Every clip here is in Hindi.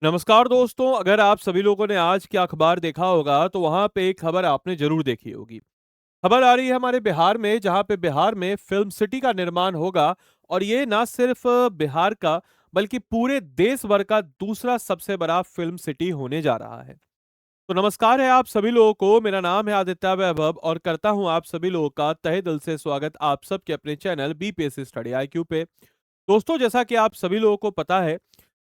नमस्कार दोस्तों, अगर आप सभी लोगों ने आज के अखबार देखा होगा तो वहां पे एक खबर आपने जरूर देखी होगी। खबर आ रही है हमारे बिहार में, जहां पे बिहार में फिल्म सिटी का निर्माण होगा। और ये ना सिर्फ बिहार का बल्कि पूरे देश भर का दूसरा सबसे बड़ा फिल्म सिटी होने जा रहा है। तो नमस्कार है आप सभी लोगों को, मेरा नाम है आदित्य वैभव और करता हूं आप सभी लोगों का तहे दिल से स्वागत आप सबके अपने चैनल बीपीएससी स्टडी आईक्यू पे। दोस्तों, जैसा कि आप सभी लोगों को पता है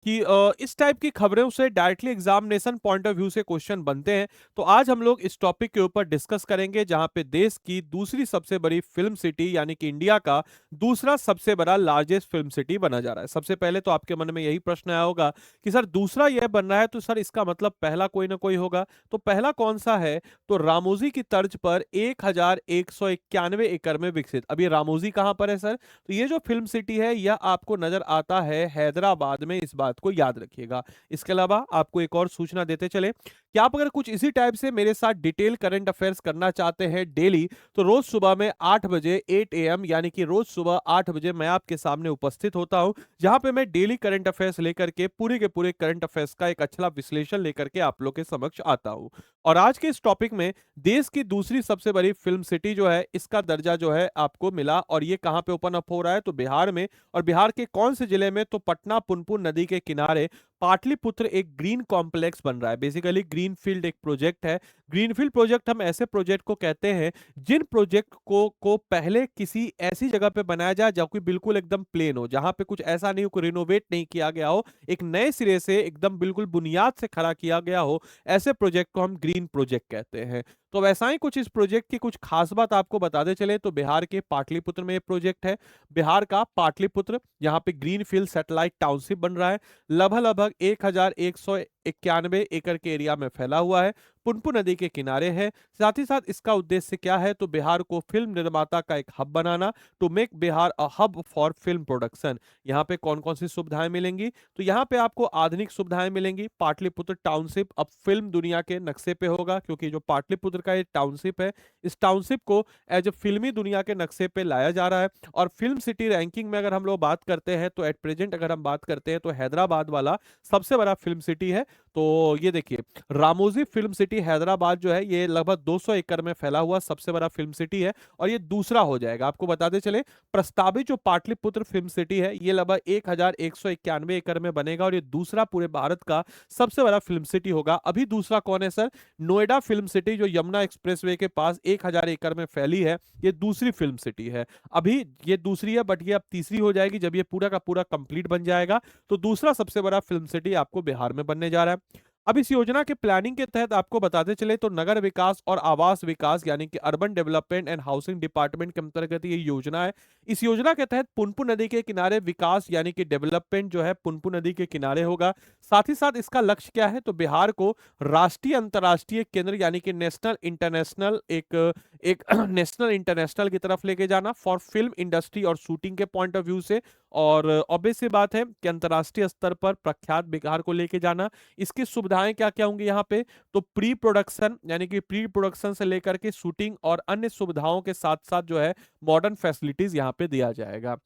कि इस टाइप की खबरों से directly examination point of view से क्वेश्चन बनते हैं। तो आज हम लोग इस टॉपिक के ऊपर डिस्कस करेंगे, जहां पे देश की दूसरी सबसे बड़ी फिल्म सिटी यानी कि इंडिया का दूसरा सबसे बड़ा लार्जेस्ट फिल्म सिटी बना जा रहा है। सबसे पहले तो आपके मन में यही प्रश्न आया होगा कि सर दूसरा यह बन रहा है तो सर इसका मतलब पहला कोई ना कोई होगा। तो पहला कौन सा है? तो रामोजी की तर्ज पर 1191 एकड़ में विकसित। अब ये रामोजी कहां पर है सर? तो ये जो फिल्म सिटी है यह आपको नजर आता है हैदराबाद में, इस बात को याद रखिएगा। इसके अलावा आपको एक और सूचना देते चले कि आप अगर कुछ इसी टाइप से मेरे साथ डिटेल करंट अफेयर्स करना चाहते हैं डेली, तो रोज सुबह में 8 बजे 8 AM यानी कि रोज सुबह 8 बजे मैं आपके सामने उपस्थित होता हूं, जहां पे मैं डेली करंट अफेयर्स लेकर के पूरे के पूरे करंट अफेयर्स का एक अच्छा विश्लेषण लेकर के आप लोग के समक्ष आता हूं। और आज के इस टॉपिक में देश की दूसरी सबसे बड़ी फिल्म सिटी जो है, इसका दर्जा जो है आपको मिला, और ये कहां पे ओपन अप हो रहा है? तो बिहार में। और बिहार के कौन से जिले में? तो पटना पुनपुन नदी के किनारे पाटलिपुत्र एक ग्रीन कॉम्प्लेक्स बन रहा है। बेसिकली ग्रीनफील्ड एक प्रोजेक्ट है। ग्रीनफील्ड प्रोजेक्ट हम ऐसे प्रोजेक्ट को कहते हैं जिन प्रोजेक्ट को पहले किसी ऐसी जगह पे बनाया जाए जो कि बिल्कुल एकदम प्लेन हो, जहां पे कुछ ऐसा नहीं हो कि रिनोवेट नहीं किया गया हो, एक नए सिरे से एकदम बिल्कुल बुनियाद से खड़ा किया गया हो। ऐसे प्रोजेक्ट को हम ग्रीन प्रोजेक्ट कहते हैं। तो वैसा ही कुछ इस प्रोजेक्ट की कुछ खास बात आपको बताते चले तो बिहार के पाटलिपुत्र में ये प्रोजेक्ट है। बिहार का पाटलिपुत्र, यहाँ पे ग्रीनफील्ड सैटेलाइट टाउनशिप बन रहा है। लगभग लगभग 1191 एकड़ के एरिया में फैला हुआ है। पुनपुन नदी के किनारे है। साथ ही साथ इसका उद्देश्य क्या है? तो बिहार को फिल्म निर्माता का एक हब बनाना, to make Bihar a hub for film production. यहाँ पे कौन कौन सी सुविधाएं मिलेंगी? तो यहाँ पे आपको आधुनिक सुविधाएं मिलेंगी। पाटलिपुत्र टाउनशिप अब फिल्म दुनिया के नक्शे पे होगा, क्योंकि जो पाटलिपुत्र का ये टाउनशिप है, इस टाउनशिप को एज ए फिल्मी दुनिया के नक्शे पे लाया जा रहा है। और फिल्म सिटी रैंकिंग में अगर हम लोग बात करते हैं तो एट प्रेजेंट अगर हम बात करते हैं तो हैदराबाद वाला सबसे बड़ा फिल्म सिटी है। तो ये देखिए, रामोजी फिल्म सिटी हैदराबाद जो है ये लगभग 200 एकड़ में फैला हुआ सबसे बड़ा फिल्म सिटी है, और ये दूसरा हो जाएगा। आपको बताते चले, प्रस्तावित जो पाटलिपुत्र फिल्म सिटी है ये लगभग 1191 एकड़ में बनेगा, और ये दूसरा पूरे भारत का सबसे बड़ा फिल्म सिटी होगा। अभी दूसरा कौन है सर? नोएडा फिल्म सिटी, जो यमुना एक्सप्रेसवे के पास 1000 एकड़ में फैली है, ये दूसरी फिल्म सिटी है। अभी ये दूसरी है, बट ये अब तीसरी हो जाएगी जब ये पूरा का पूरा कंप्लीट बन जाएगा। तो दूसरा सबसे बड़ा फिल्म सिटी आपको बिहार में बनने जा रहा है। अब इस योजना के प्लानिंग के तहत आपको बताते चले तो नगर विकास और आवास विकास यानी कि urban development and housing department के अंतर्गत ये योजना है। इस योजना के तहत पुनपुन नदी के किनारे विकास यानी कि डेवलपमेंट जो है पुनपुन नदी के किनारे होगा। साथ ही साथ इसका लक्ष्य क्या है? तो बिहार को राष्ट्रीय अंतर्राष्ट्रीय केंद्र यानी कि नेशनल इंटरनेशनल एक एक नेशनल इंटरनेशनल की तरफ लेके जाना फॉर फिल्म इंडस्ट्री और शूटिंग के पॉइंट ऑफ व्यू से। और ऑब्वियस सी बात है कि अंतर्राष्ट्रीय स्तर पर प्रख्यात बिहार को लेके जाना। इसकी सुविधाएं क्या क्या होंगी यहाँ पे? तो प्री प्रोडक्शन यानी कि प्री प्रोडक्शन से लेकर के शूटिंग और अन्य सुविधाओं के साथ साथ जो है मॉडर्न फैसिलिटीज यहाँ पे दिया जाएगा।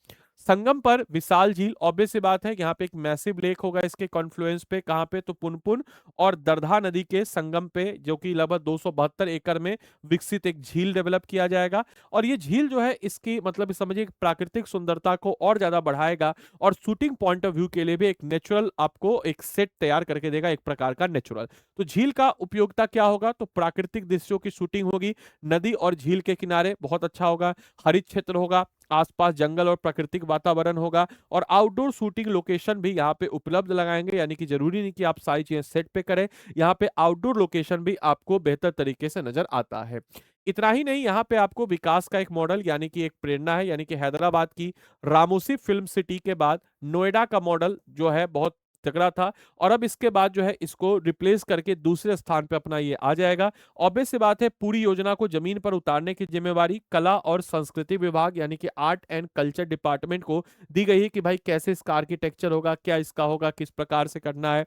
संगम पर विशाल झील, ऑब्वियस सी बात है यहाँ पे एक मैसिव लेक होगा इसके कॉन्फ्लुएंस पे। कहाँ पे? तो पुनपुन और दरधा नदी के संगम पे, जो कि लगभग 272 एकड़ में विकसित एक झील डेवलप किया जाएगा। और ये झील जो है इसकी मतलब समझिए प्राकृतिक सुंदरता को और ज्यादा बढ़ाएगा, और शूटिंग पॉइंट ऑफ व्यू के लिए भी एक नेचुरल आपको एक सेट तैयार करके देगा, एक प्रकार का नेचुरल। तो झील का उपयोगिता क्या होगा? तो प्राकृतिक दृश्यों की शूटिंग होगी नदी और झील के किनारे, बहुत अच्छा होगा। हरित क्षेत्र होगा, आसपास जंगल और प्राकृतिक वातावरण होगा, और आउटडोर शूटिंग लोकेशन भी यहाँ पे उपलब्ध लगाएंगे। यानी कि जरूरी नहीं कि आप सारी चीजें सेट पे करें, यहाँ पे आउटडोर लोकेशन भी आपको बेहतर तरीके से नजर आता है। इतना ही नहीं, यहाँ पे आपको विकास का एक मॉडल यानी कि एक प्रेरणा है, यानी कि हैदराबाद की रामोसी फिल्म सिटी के बाद नोएडा का मॉडल जो है बहुत तगड़ा था, और अब इसके बाद जो है इसको रिप्लेस करके दूसरे स्थान पे अपना ये आ जाएगा। ऑब्वियस सी बात है, पूरी योजना को जमीन पर उतारने की जिम्मेवारी कला और संस्कृति विभाग यानी कि आर्ट एंड कल्चर डिपार्टमेंट को दी गई है कि भाई कैसे इसका आर्किटेक्चर होगा, क्या इसका होगा, किस प्रकार से करना है।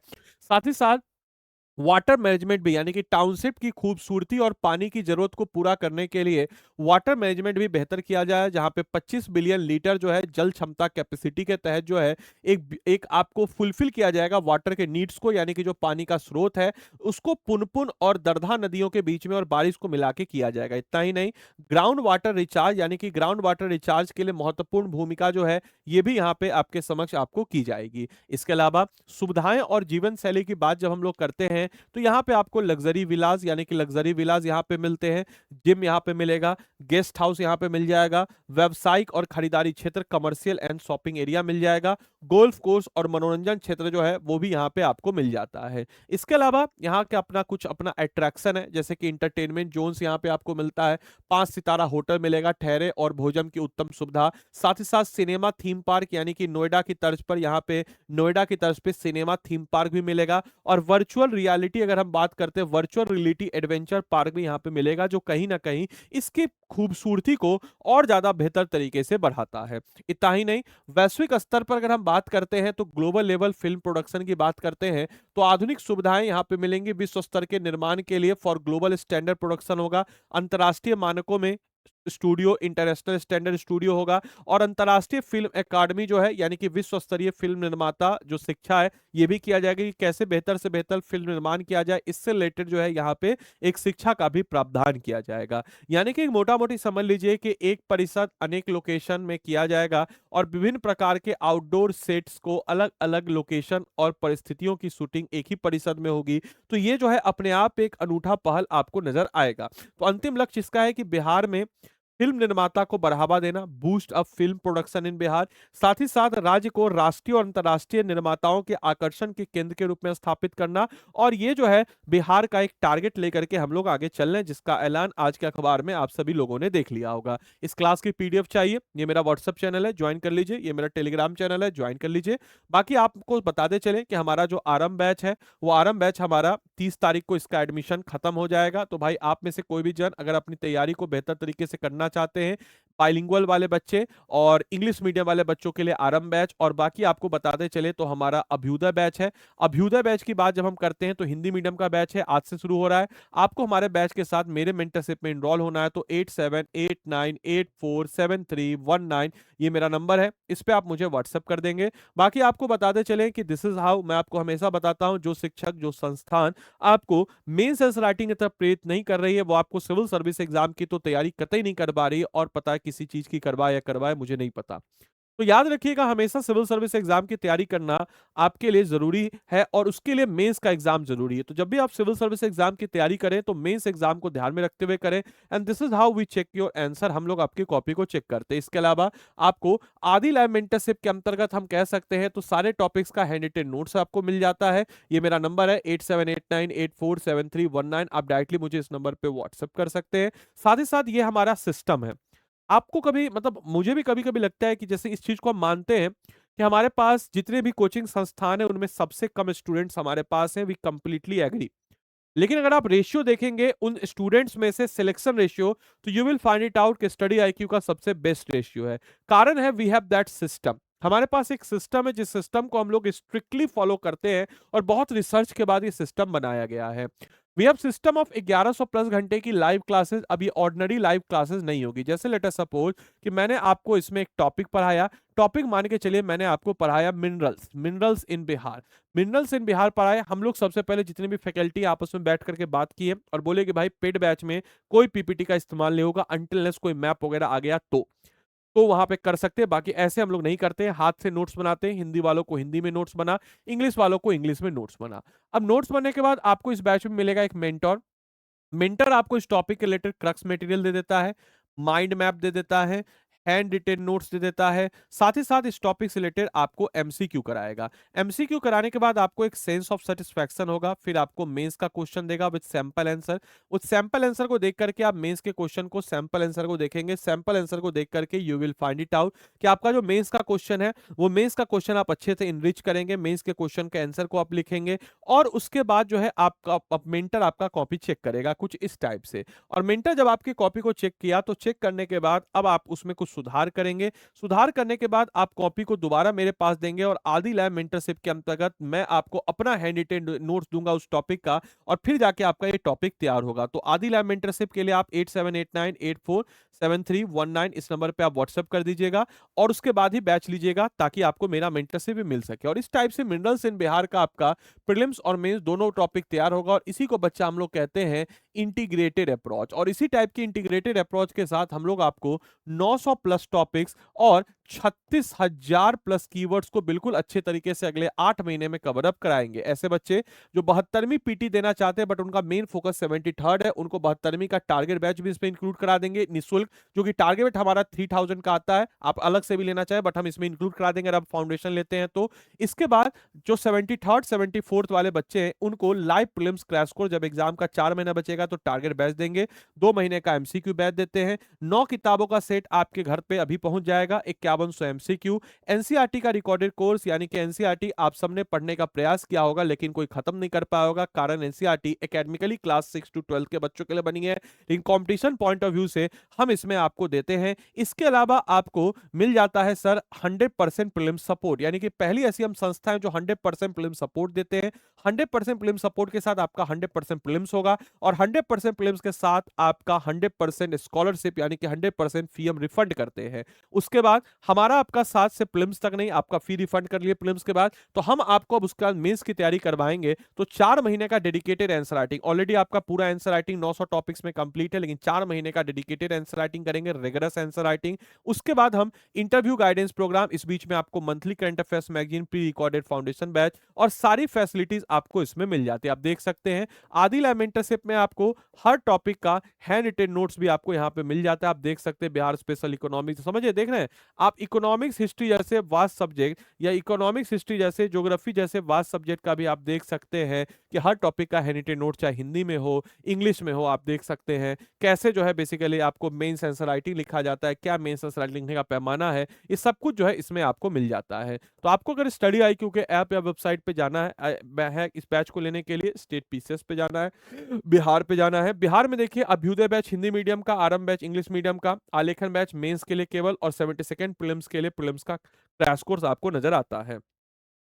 साथ ही साथ वाटर मैनेजमेंट भी, यानी कि टाउनशिप की खूबसूरती और पानी की जरूरत को पूरा करने के लिए वाटर मैनेजमेंट भी बेहतर किया जाए, जहां पे 25 बिलियन लीटर जो है जल क्षमता कैपेसिटी के तहत जो है एक आपको फुलफिल किया जाएगा वाटर के नीड्स को, यानी कि जो पानी का स्रोत है उसको पुनपुन और दरधा नदियों के बीच में और बारिश को मिला के किया जाएगा। इतना ही नहीं, ग्राउंड वाटर रिचार्ज, यानी कि ग्राउंड वाटर रिचार्ज के लिए महत्वपूर्ण भूमिका जो है ये भी यहाँ पे आपके समक्ष आपको की जाएगी। इसके अलावा सुविधाएं और जीवन शैली की बात जब हम लोग करते हैं तो यहाँ पे आपको लग्जरी विलास, यानी कि लग्जरी विलास यहाँ पे मिलते हैं, जिम यहाँ पे मिलेगा, गेस्ट हाउस यहाँ पे मिल जाएगा, व्यावसायिक और खरीदारी क्षेत्र कमर्शियल एंड शॉपिंग एरिया मिल जाएगा, गोल्फ कोर्स और मनोरंजन क्षेत्र जो है वो भी यहाँ पे आपको मिल जाता है। इसके अलावा यहाँ के अपना अट्रैक्शन है, जैसे कि इंटरटेनमेंट जोन्स यहाँ पे आपको मिलता है, 5 सितारा होटल मिलेगा, ठहरे और भोजन की उत्तम सुविधा, साथ ही साथ सिनेमा थीम पार्क, यानी कि नोएडा की तर्ज पे सिनेमा थीम पार्क भी मिलेगा, और वर्चुअल रियलिटी अगर हम बात करते हैं, वर्चुअल रियलिटी एडवेंचर पार्क भी यहाँ पे मिलेगा, जो कहीं ना कहीं इसकी खूबसूरती को और ज्यादा बेहतर तरीके से बढ़ाता है। इतना ही नहीं, वैश्विक स्तर पर अगर हम बात करते हैं तो ग्लोबल लेवल फिल्म प्रोडक्शन की बात करते हैं तो आधुनिक सुविधाएं यहाँ पे मिलेंगी, विश्व स्तर के निर्माण के लिए फॉर ग्लोबल स्टैंडर्ड प्रोडक्शन होगा, अंतर्राष्ट्रीय मानकों में स्टूडियो, इंटरनेशनल स्टैंडर्ड स्टूडियो होगा, और अंतर्राष्ट्रीय फिल्म एकेडमी जो है, यानी कि विश्व स्तरीय फिल्म निर्माता जो शिक्षा है ये भी किया जाएगा कि कैसे बेहतर से बेहतर फिल्म निर्माण किया जाए, इससे रिलेटेड जो है यहाँ पे एक शिक्षा का भी प्रावधान किया जाएगा। यानी कि मोटा मोटी समझ लीजिए कि एक परिषद अनेक लोकेशन में किया जाएगा और विभिन्न प्रकार के आउटडोर सेट्स को अलग अलग लोकेशन और परिस्थितियों की शूटिंग एक ही परिषद में होगी। तो ये जो है अपने आप एक अनूठा पहल आपको नजर आएगा। तो अंतिम लक्ष्य इसका है कि बिहार में फिल्म निर्माता को बढ़ावा देना, boost up film production in Bihar, साथ ही साथ राज्य को राष्ट्रीय और अंतर्राष्ट्रीय निर्माताओं के आकर्षण के केंद्र के रूप में स्थापित करना। और ये जो है बिहार का एक टारगेट लेकर के हम लोग आगे चल रहे हैं, जिसका ऐलान आज के अखबार में आप सभी लोगों ने देख लिया होगा। इस क्लास की पीडीएफ चाहिए, ये मेरा व्हाट्सअप चैनल है, ज्वाइन कर लीजिए, ये मेरा टेलीग्राम चैनल है, ज्वाइन कर लीजिए। बाकी आपको बताते चले कि हमारा जो आरंभ बैच है वो आरंभ बैच हमारा 30 तारीख को इसका एडमिशन खत्म हो जाएगा। तो भाई आप में से कोई भी जन अगर अपनी तैयारी को बेहतर तरीके से करना चाहते हैं, बाइलिंगुअल वाले बच्चे और इंग्लिश मीडियम वाले बच्चों के लिए आरंभ बैच, और बाकी आपको बताते चले तो हमारा अभ्युदय बैच है। अभ्युदय बैच की बात जब हम करते हैं तो हिंदी मीडियम का बैच है, आज से शुरू हो रहा है। आपको हमारे बैच के साथ मेरे मेंटरशिप में इनरोल होना है तो 8789847319 ये मेरा नंबर है, इस पे आप मुझे व्हाट्सअप कर देंगे। बाकी आपको बताते चले कि दिस इज हाउ, मैं आपको हमेशा बताता हूं, जो शिक्षक जो संस्थान आपको मेंस एंड राइटिंग की तरफ प्रेरित नहीं कर रही है वो आपको सिविल सर्विस एग्जाम की तो तैयारी कतई नहीं कर पा रही है, और पता है किसी चीज की करवाए या करवाए मुझे नहीं पता। तो याद रखिएगा, हमेशा सिविल सर्विस एग्जाम की तैयारी करना आपके लिए जरूरी है, और उसके लिए मेंस का एग्जाम जरूरी है। तो जब भी आप सिविल सर्विस एग्जाम की तैयारी करें तो मेंस एग्जाम को ध्यान में रखते हुए करें, and this is how we check your answer, हम लोग आपकी कॉपी को चेक करते हैं। इसके अलावा आपको आदि लाइव मेंटरशिप के अंतर्गत हम कह सकते हैं तो सारे टॉपिक्स का हैंड रिटेन नोट्स आपको मिल जाता है। ये मेरा नंबर है 8789847319, आप डायरेक्टली मुझे इस नंबर पे व्हाट्सएप कर सकते हैं। साथ ही साथ ये हमारा सिस्टम है, आपको कभी मतलब मुझे भी कभी कभी लगता है कि जैसे इस चीज को हम मानते हैं कि हमारे पास जितने भी कोचिंग संस्थान है उनमें सबसे कम स्टूडेंट्स हमारे पास हैं, वी कंप्लीटली एग्री। लेकिन अगर आप रेशियो देखेंगे उन स्टूडेंट्स में से सिलेक्शन रेशियो, तो you will find it out कि स्टडी आईक्यू का सबसे बेस्ट रेशियो है। कारण है वी हैव दैट सिस्टम, हमारे पास एक सिस्टम है जिस सिस्टम को हम लोग स्ट्रिक्टली फॉलो करते हैं, और बहुत रिसर्च के बाद ये सिस्टम बनाया गया है। We have system of 1100 plus घंटे की लाइव क्लासेस। अब ये ऑर्डिनरी लाइव क्लासेस नहीं होगी, जैसे लेट अस सपोज कि मैंने आपको इसमें एक टॉपिक पढ़ाया, टॉपिक मान के चलिए मैंने आपको पढ़ाया minerals in Bihar, minerals in Bihar पढ़ाए। हम लोग सबसे पहले जितने भी फैकल्टी आपस में बैठ करके बात की है और बोले कि भाई पेड बैच में कोई पीपीटी का इस्तेमाल नहीं होगा अनटिल कोई मैप वगैरह आ गया तो वहां पे कर सकते हैं, बाकी ऐसे हम लोग नहीं करते हैं, हाथ से नोट्स बनाते हैं, हिंदी वालों को हिंदी में नोट्स बना, इंग्लिश वालों को इंग्लिश में नोट्स बना। अब नोट्स बनने के बाद आपको इस बैच में मिलेगा एक मेंटर, मेंटर आपको इस टॉपिक के रिलेटेड क्रक्स मटेरियल दे देता है, माइंड मैप दे देता है, हैंड रिटेन नोट्स दे देता है, साथ ही साथ इस टॉपिक से रिलेटेड आपको एमसीक्यू कराएगा। एमसीक्यू कराने के बाद आपको एक सेंस ऑफ सेटिस्फैक्शन होगा, फिर आपको मेंस का क्वेश्चन देगा विद सैंपल आंसर। उस सैंपल आंसर को देख करके आप मेंस के क्वेश्चन को सैंपल आंसर को देखेंगे, सैंपल आंसर को देख करके you will find it out कि आपका जो मेंस का क्वेश्चन है वो मेंस का क्वेश्चन आप अच्छे से इनरिच करेंगे, मेंस के क्वेश्चन के आंसर को आप लिखेंगे, और उसके बाद जो है आपका मेंटर आपका कॉपी चेक करेगा कुछ इस टाइप से। और मेंटर जब आपकी कॉपी को चेक किया तो चेक करने के बाद अब आप उसमें कुछ सुधार करेंगे। सुधार करने के बाद आप कॉपी को दोबारा मेरे पास देंगे और आदि लैब मेंटरशिप के अंतर्गत मैं आपको अपना हैंड रिटेन नोट्स दूंगा उस टॉपिक का, और फिर जाके आपका ये टॉपिक तैयार होगा। तो आदि लैब मेंटरशिप के लिए आप 8789847319 इस नंबर पे आप व्हाट्सएप कर दीजिएगा और उसके बाद ही बैच लीजिएगा, ताकि आपको मेरा मेंटरशिप भी मिल सके। और इस टाइप से मिनरल्स इन बिहार का आपका प्रीलिम्स और मेंस दोनों टॉपिक तैयार होगा, और इसी को बच्चा हम लोग कहते हैं इंटीग्रेटेड अप्रोच। और इसी टाइप की इंटीग्रेटेड अप्रोच के साथ हम लोग आपको 900 प्लस टॉपिक्स और 36,000 प्लस कीवर्ड्स को बिल्कुल अच्छे तरीके से अगले 8 महीने में कवर अप कराएंगे। ऐसे बच्चे जो 72वीं पीटी देना चाहते हैं बट उनका मेन फोकस 73rd है, उनको 72वीं का टारगेट बैच भी इसमें इंक्लूड करा देंगे निःशुल्क, जो कि टारगेट हमारा 3000 का आता है। आप अलग से भी लेना चाहे बट हम इसमें इंक्लूड करा देंगे अगर आप फाउंडेशन लेते हैं तो। इसके बाद जो 73rd 74th वाले बच्चे हैं उनको लाइव प्रीलिम्स क्रैश कोर्स, जब एग्जाम का 4 महीना बचेगा तो टारगेट बैच देंगे, 2 महीने का एमसीक्यू बैच देते हैं, 9 किताबों का सेट आपके घर पे अभी पहुंच जाएगा, 5100 एमसीक्यू, एनसीईआरटी का रिकॉर्डेड कोर्स, यानी कि एनसीईआरटी आप सबने पढ़ने का प्रयास किया होगा लेकिन कोई खत्म नहीं कर पाया होगा, कारण एनसीईआरटी एकेडमिकली क्लास 6 to 12 के बच्चों के लिए बनी है, लेकिन कंपटीशन पॉइंट ऑफ व्यू से हम इसमें आपको देते हैं। इसके अलावा आपको मिल जाता है सर 100% प्रीलिम्स सपोर्ट, यानी कि पहली ऐसी हम संस्था है जो 100% प्रीलिम्स सपोर्ट देते हैं। 100% प्रीलिम्स सपोर्ट के साथ आपका 100% प्रीलिम्स होगा, और 100% प्रीलिम्स के साथ आपका 100% स्कॉलरशिप यानी कि 100% फी हम रिफंड करते हैं। उसके बाद हमारा आपका 7 से प्रीलिम्स तक नहीं, आपका फी रिफंड कर लिए प्रीलिम्स के बाद, तो हम आपको अब उसके बाद मेंस की तैयारी करवाएंगे। तो 4 महीने का डेडिकेटेड आंसर राइटिंग, ऑलरेडी आपका पूरा आंसर राइटिंग 900 टॉपिक्स में कंप्लीट है, लेकिन 4 महीने का डेडिकेटेड आंसर राइटिंग करेंगे, रिगरस आंसर राइटिंग। उसके बाद हम इंटरव्यू गाइडेंस प्रोग्राम, इस बीच में आपको monthly current affairs magazine, pre recorded foundation batch और सारी फैसिलिटीज आपको इसमें मिल जाती है। आप देख सकते हैं आदि लैब मेंटरशिप में आपको हर टॉपिक का हैंड रिटेन नोट्स भी आपको यहाँ पे मिल जाता है। आप देख सकते हैं बिहार स्पेशल इकोनॉमिक्स, समझिए देख रहे हैं आप, इकोनॉमिक्स हिस्ट्री जैसे वास्ट सब्जेक्ट या इकोनॉमिक्स हिस्ट्री जैसे ज्योग्राफी जैसे वास्ट सब्जेक्ट का भी आप देख सकते हैं कि हर टॉपिक का हैंड रिटेन नोट, चाहे हिंदी में हो इंग्लिश में हो, आप देख सकते हैं कैसे जो है बेसिकली आपको मेंस आंसर राइटिंग लिखा जाता है, क्या मेंस आंसर राइटिंग लिखने का पैमाना है, ये सब कुछ जो है इसमें आपको मिल जाता है। तो आपको अगर स्टडी आईक्यू के ऐप या वेबसाइट पे जाना है इस बैच को लेने के लिए, स्टेट पीसीएस पे जाना है, बिहार पे जाना है। बिहार में देखिए अभ्युदय बैच हिंदी मीडियम का, आरंभ बैच इंग्लिश मीडियम का, आलेखन बैच मेंस के लिए केवल, और 72nd प्रीलिम्स के लिए प्रीलिम्स का क्रैश कोर्स आपको नजर आता है।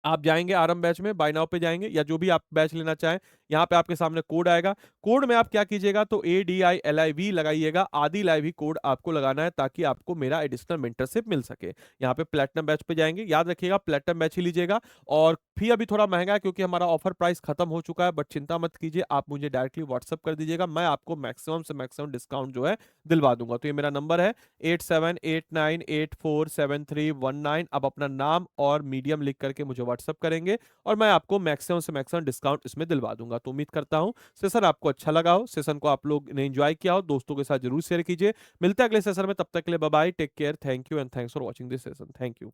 आप जाएंगे आरंभ बैच में, बाय नाउ पे जाएंगे या जो भी आप बैच लेना चाहें, यहाँ पे आपके सामने कोड आएगा, कोड में आप क्या कीजिएगा तो ADILIV लगाइएगा, आदि लाइव ही कोड आपको लगाना है ताकि आपको मेरा एडिशनल मेंटरशिप मिल सके। यहाँ पे प्लेटिनम बैच पे जाएंगे, याद रखिएगा प्लेटिनम बैच ही लीजिएगा, और फी अभी थोड़ा महंगा है क्योंकि हमारा ऑफर प्राइस खत्म हो चुका है, बट चिंता मत कीजिए, आप मुझे डायरेक्टली व्हाट्सअप कर दीजिएगा, मैं आपको मैक्सिमम से मैक्सिमम डिस्काउंट जो है दिलवा दूंगा। तो ये मेरा नंबर है 8789847319। अब अपना नाम और मीडियम लिख करके मुझे व्हाट्सअप करेंगे और मैं आपको मैक्सिमम से मैक्सिमम डिस्काउंट इसमें दिलवा दूंगा। तो उम्मीद करता हूं सेशन आपको अच्छा लगा हो, सेशन को आप लोग ने एंजॉय किया हो, दोस्तों के साथ जरूर शेयर कीजिए। मिलते हैं अगले सेशन में, तब तक के लिए bye bye, take care, thank you and thanks for watching this session, thank you.